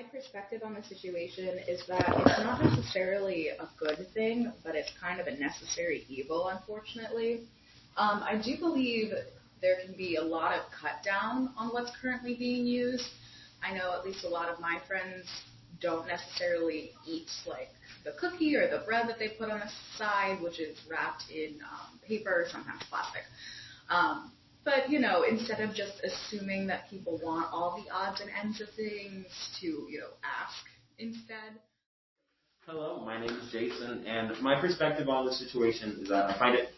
My perspective on the situation is that it's not necessarily a good thing, but it's kind of a necessary evil, unfortunately. I do believe there can be a lot of cut down on what's currently being used. I know at least a lot of my friends don't necessarily eat like the cookie or the bread that they put on the side, which is wrapped in paper, sometimes plastic. But, instead of just assuming that people want all the odds and ends of things to, ask instead. Hello, my name is Jason, and my perspective on the situation is that I find it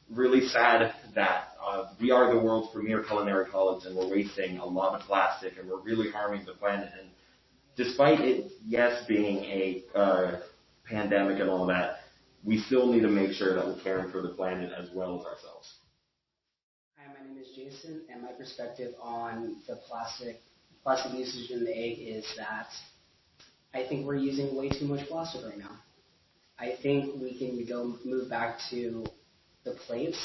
really sad that we are the world's premier culinary college and we're wasting a lot of plastic and we're really harming the planet. And despite it, yes, being a pandemic and all that, we still need to make sure that we're caring for the planet as well as ourselves. Hi, my name is Jason, and my perspective on the plastic usage in the egg is that I think we're using way too much plastic right now. I think we can move back to the plates,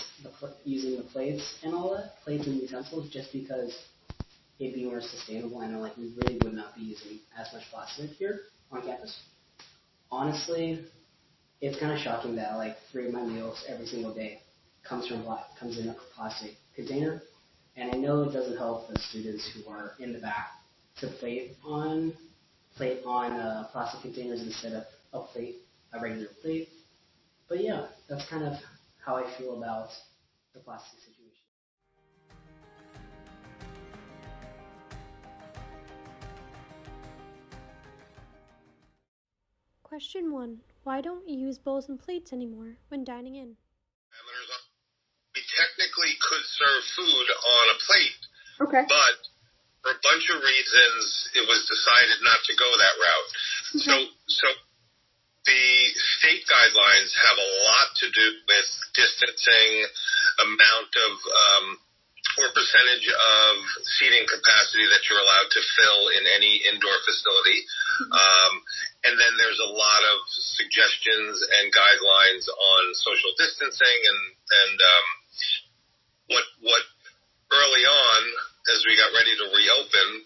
using the plates and all that, plates and utensils, just because it'd be more sustainable. I know, we really would not be using as much plastic here on campus. Honestly, it's kind of shocking that 3 of my meals every single day comes in a plastic container, and I know it doesn't help the students who are in the back to plate on plastic containers instead of a regular plate. But yeah, that's kind of how I feel about the plastic situation. Question 1. Why don't you use bowls and plates anymore when dining in? We technically could serve food on a plate, Okay. but for a bunch of reasons, it was decided not to go that route. Okay. So the state guidelines have a lot to do with distancing, amount of or percentage of seating capacity that you're allowed to fill in any indoor facility. And then there's a lot of suggestions and guidelines on social distancing and what early on, as we got ready to reopen,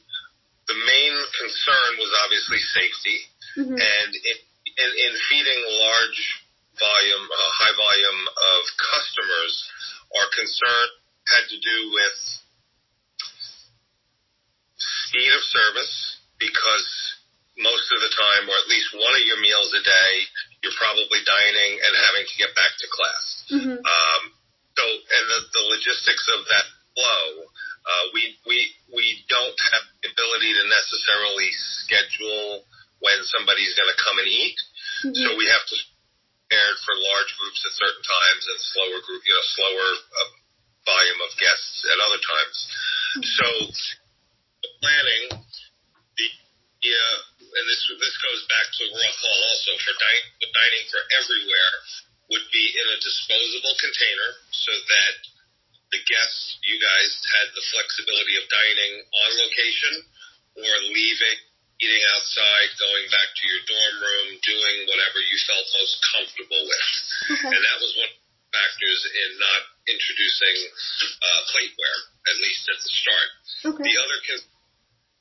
the main concern was obviously safety. Mm-hmm. And in feeding high volume of customers, our concern had to do with speed of service, because most of the time, or at least one of your meals a day, you're probably dining and having to get back to class. Mm-hmm. And the logistics of that flow, we don't have the ability to necessarily schedule when somebody's going to come and eat. Mm-hmm. So we have to prepare for large groups at certain times and slower volume of guests at other times. Mm-hmm. So planning, and this goes back to Roth Hall also, for dining for everywhere would be in a disposable container so that the guests, you guys, had the flexibility of dining on location or leaving, eating outside, going back to your dorm room, doing whatever you felt most comfortable with. Okay. And that was one of the factors in not introducing plateware, at least at the start. Okay. The other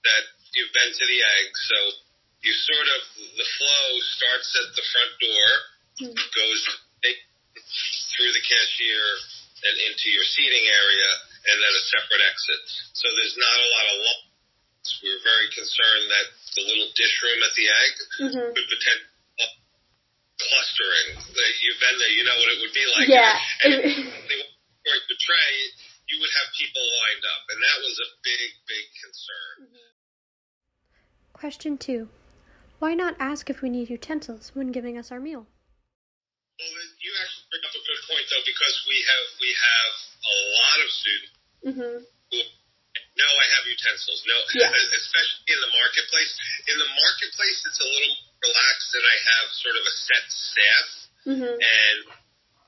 that you've been to the egg, so you the flow starts at the front door, goes through the cashier and into your seating area, and then a separate exit. So there's not a lot of lines. We were very concerned that the little dish room at the egg could potentially clustering. You've been there, you know what it would be like. Yeah. And for the tray, you would have people lined up, and that was a big, big concern. Question 2. Why not ask if we need utensils when giving us our meal? Well, you actually bring up a good point, though, because we have a lot of students who no, I have utensils. No, especially in the marketplace. In the marketplace, it's a little relaxed, and I have sort of a set staff. And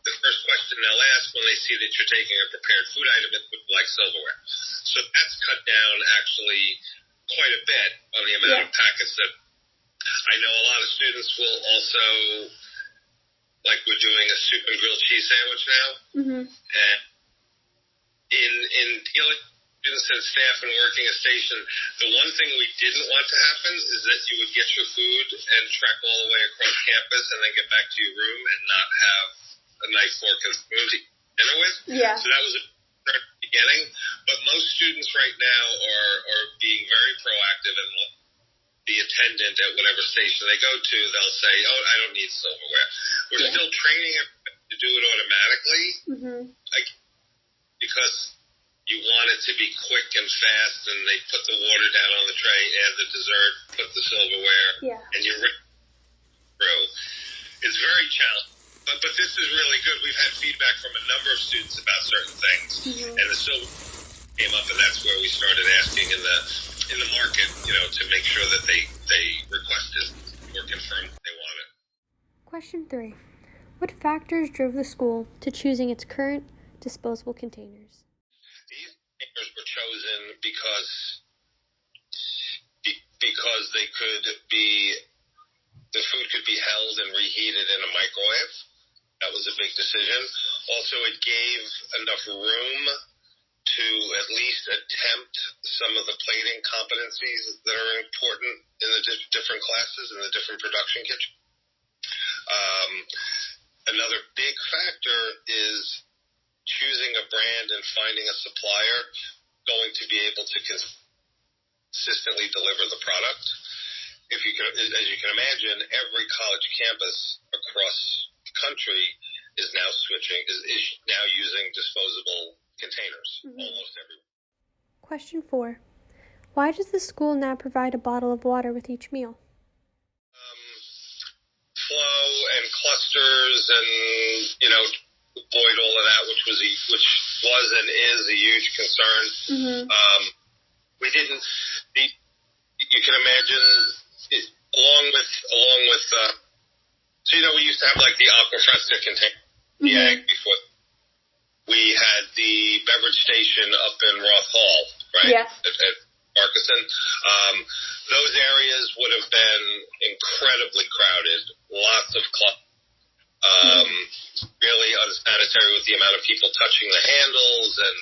the first question they'll ask when they see that you're taking a prepared food item is, would you like silverware? So that's cut down actually quite a bit on the amount of packets that I know a lot of students will also, like we're doing a soup and grilled cheese sandwich now. And in dealing students and staff and working a station, the one thing we didn't want to happen is that you would get your food and trek all the way across campus and then get back to your room and not have a knife, fork, and spoon to eat dinner with. Yeah. So that was a concern at the beginning. But most students right now are being very proactive, and the attendant at whatever station they go to, they'll say, "Oh, I don't need silverware." We're still training everybody to do it automatically, because you want it to be quick and fast, and they put the water down on the tray, add the dessert, put the silverware, and you're ready through. It's very challenging. But this is really good. We've had feedback from a number of students about certain things, and the silver came up, and that's where we started asking in the market, to make sure that they requested or confirmed they want it. Question 3. What factors drove the school to choosing its current disposable containers? These containers were chosen because the food could be held and reheated in a microwave. That was a big decision. Also, it gave enough room to at least attempt some of the plating competencies that are important in the different classes in the different production kitchens. Another big factor is choosing a brand and finding a supplier going to be able to consistently deliver the product. As you can imagine, every college campus across the country is now using disposable containers, almost everywhere. Question 4. Why does the school now provide a bottle of water with each meal? Flow and clusters and, avoid all of that, which was and is a huge concern. We didn't, you can imagine, along with we used to have like the Aqua Fresca container, the egg before. We had the beverage station up in Roth Hall, right? Yes. At Markison. Those areas would have been incredibly crowded, lots of really unsanitary with the amount of people touching the handles and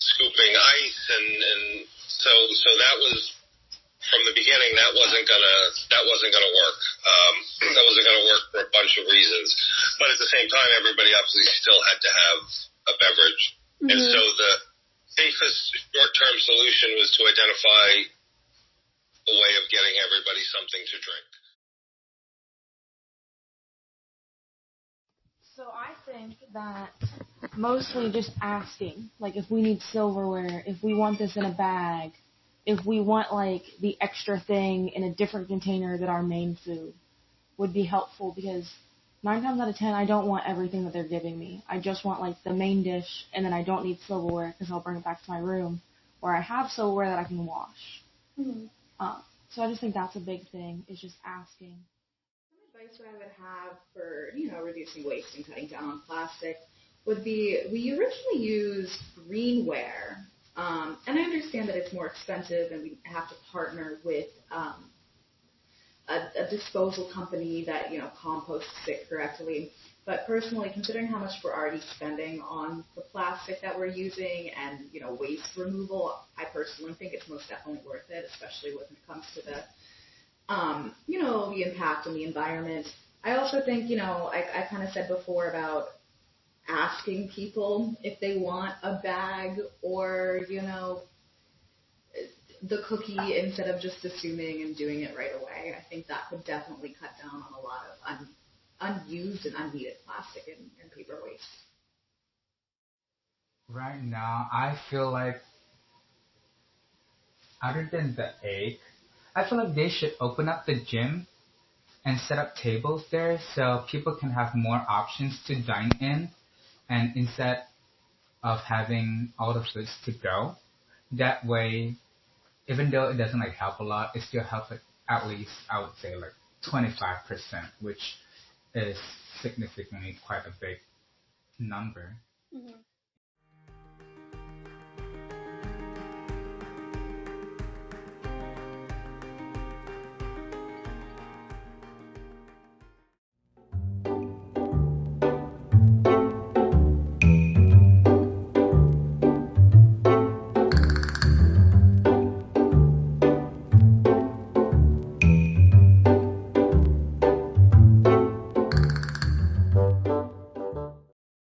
scooping ice, and so that was from the beginning. That wasn't gonna work. That wasn't gonna work for a bunch of reasons. But at the same time, everybody obviously still had to have a beverage, and so the safest short-term solution was to identify a way of getting everybody something to drink. So I think that mostly just asking, like if we need silverware, if we want this in a bag, if we want like the extra thing in a different container than our main food would be helpful, because 9 times out of 10 I don't want everything that they're giving me. I just want like the main dish, and then I don't need silverware because I'll bring it back to my room, or I have silverware that I can wash. So I just think that's a big thing, is just asking. Some advice that I would have for, reducing waste and cutting down on plastic would be, we originally used greenware, and I understand that it's more expensive and we have to partner with a disposal company that, composts it correctly. But personally, considering how much we're already spending on the plastic that we're using and, waste removal, I personally think it's most definitely worth it, especially when it comes to the, the impact on the environment. I also think, I kind of said before about asking people if they want a bag or, the cookie instead of just assuming and doing it right away. I think that could definitely cut down on a lot of unused and unneeded plastic and paper waste. Right now, I feel like, other than the egg, I feel like they should open up the gym and set up tables there so people can have more options to dine in, and instead of having all the foods to go. That way, even though it doesn't help a lot, it still helps at least, I would say 25%, which is significantly quite a big number.